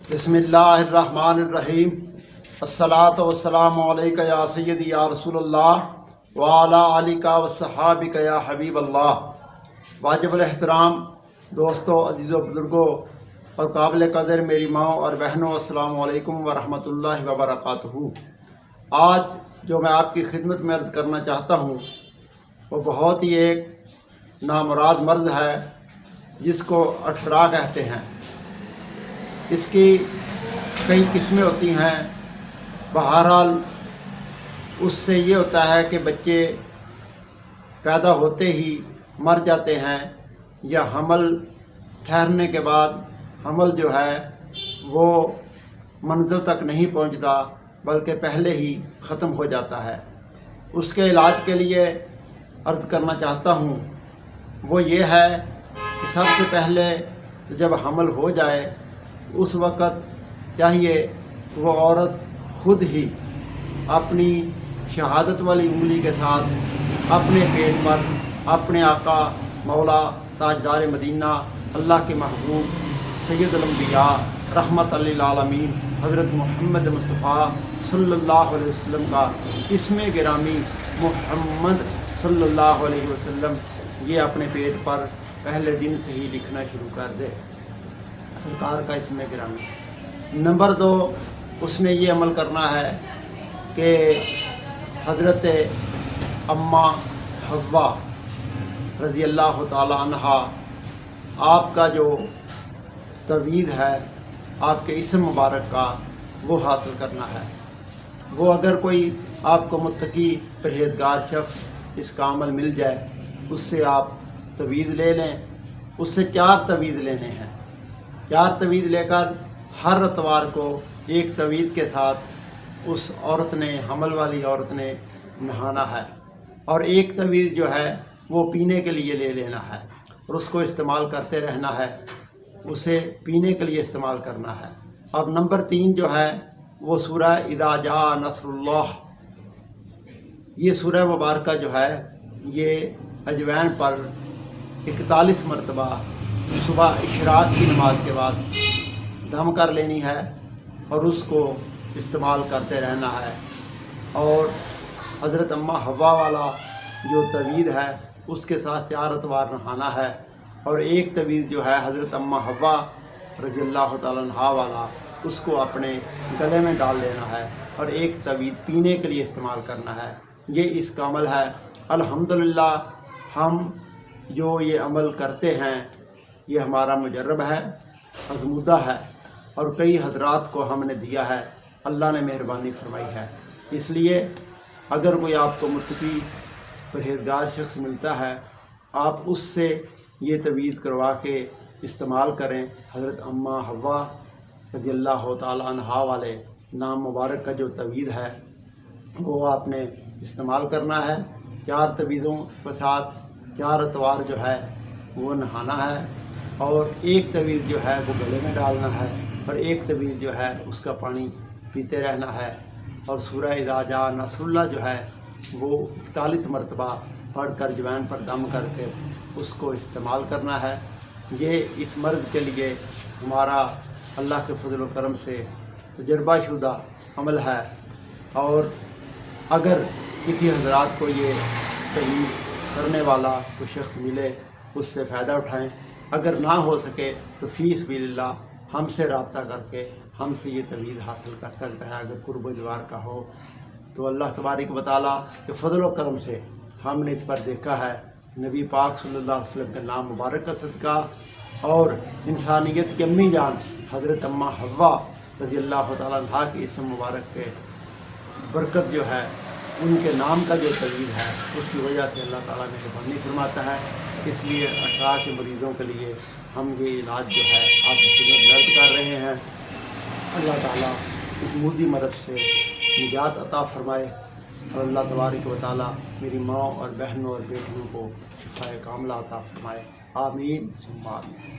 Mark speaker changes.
Speaker 1: بسم اللہ الرحمن الرحیم الصلاۃ والسلام علیک یا سیدی یا رسول اللہ وعلی آلک وصحابک یا حبیب اللہ۔ واجب الاحترام دوستو، عزیزو، بزرگوں اور قابل قدر میری ماں اور بہنوں، السلام علیکم ورحمۃ اللہ وبرکاتہ۔ آج جو میں آپ کی خدمت میں عرض کرنا چاہتا ہوں وہ بہت ہی ایک نامراد مرض ہے جس کو اٹھرا کہتے ہیں۔ اس کی کئی قسمیں ہوتی ہیں۔ بہرحال اس سے یہ ہوتا ہے کہ بچے پیدا ہوتے ہی مر جاتے ہیں، یا حمل ٹھہرنے کے بعد حمل جو ہے وہ منزل تک نہیں پہنچتا بلکہ پہلے ہی ختم ہو جاتا ہے۔ اس کے علاج کے لیے عرض کرنا چاہتا ہوں وہ یہ ہے کہ سب سے پہلے جب حمل ہو جائے اس وقت چاہیے کہ وہ عورت خود ہی اپنی شہادت والی انگلی کے ساتھ اپنے پیٹ پر اپنے آقا مولا تاجدار مدینہ اللہ کے محبوب سید الانبیاء رحمت للعالمین حضرت محمد مصطفیٰ صلی اللہ علیہ وسلم کا اسم گرامی محمد صلی اللہ علیہ وسلم یہ اپنے پیٹ پر پہلے دن سے ہی لکھنا شروع کر دے، سرکار کا اسم گرامی۔ نمبر 2، اس نے یہ عمل کرنا ہے کہ حضرت اماں حوا رضی اللہ تعالی عنہا آپ کا جو توید ہے آپ کے اسم مبارک کا وہ حاصل کرنا ہے۔ وہ اگر کوئی آپ کو متقی پرہیزگار شخص اس کا عمل مل جائے اس سے آپ توید لے لیں۔ اس سے 4 توید لینے ہیں۔ 4 توید لے کر ہر اتوار کو ایک توید کے ساتھ اس عورت نے، حمل والی عورت نے نہانا ہے، اور ایک توید جو ہے وہ پینے کے لیے لے لینا ہے اور اس کو استعمال کرتے رہنا ہے، اسے پینے کے لیے استعمال کرنا ہے۔ اب نمبر 3 جو ہے وہ سورہ اذا جاء نصر اللہ، یہ سورہ مبارکہ جو ہے یہ اجوین پر 41 مرتبہ صبح اشراق کی نماز کے بعد دم کر لینی ہے اور اس کو استعمال کرتے رہنا ہے۔ اور حضرت اماں حوا والا جو توید ہے اس کے ساتھ 4 اتوار نہانا ہے، اور ایک توید جو ہے حضرت اماں حوا رضی اللہ تعالیٰ عنہا والا اس کو اپنے گلے میں ڈال لینا ہے، اور ایک توید پینے کے لیے استعمال کرنا ہے۔ یہ اس کا عمل ہے۔ الحمدللہ ہم جو یہ عمل کرتے ہیں یہ ہمارا مجرب ہے، آزمودہ ہے، اور کئی حضرات کو ہم نے دیا ہے، اللہ نے مہربانی فرمائی ہے۔ اس لیے اگر کوئی آپ کو متقی پرہیزگار شخص ملتا ہے آپ اس سے یہ توید کروا کے استعمال کریں۔ حضرت اماں حوا رضی اللہ تعالیٰ عنہا والے نام مبارک کا جو توید ہے وہ آپ نے استعمال کرنا ہے۔ 4 تویدوں کے ساتھ 4 اتوار جو ہے وہ نہانا ہے، اور ایک توید جو ہے وہ گلے میں ڈالنا ہے، اور ایک توید جو ہے اس کا پانی پیتے رہنا ہے، اور سورہ اذا جاء نصر اللہ جو ہے وہ 41 مرتبہ پڑھ کر جوین پر دم کر کے اس کو استعمال کرنا ہے۔ یہ اس مرض کے لیے ہمارا اللہ کے فضل و کرم سے تجربہ شدہ عمل ہے، اور اگر کسی حضرات کو یہ توید کرنے والا کوئی شخص ملے اس سے فائدہ اٹھائیں۔ اگر نہ ہو سکے تو فی سبیل اللہ ہم سے رابطہ کر کے ہم سے یہ توید حاصل کر سکتا ہے۔ اگر قرب و جوار کا ہو تو اللہ تبارک و تعالیٰ کے فضل و کرم سے ہم نے اس پر دیکھا ہے نبی پاک صلی اللہ علیہ وسلم کے نام مبارک کا صدقہ اور انسانیت کی امی جان حضرت اماں حوا رضی اللہ تعالیٰ عنہا کے اسم مبارک کے برکت جو ہے ان کے نام کا جو توید ہے اس کی وجہ سے اللہ تعالیٰ نے مہربانی فرماتا ہے۔ اس لیے اٹھارہ کے مریضوں کے لیے ہم یہ علاج جو ہے آپ کی خدمت درد کر رہے ہیں۔ اللہ تعالیٰ اس موذی مرض سے نجات عطا فرمائے، اور اللہ تبارک و تعالیٰ میری ماں اور بہنوں اور بیٹیوں کو شفائے کاملہ عطا فرمائے۔ آمین ثم آمین۔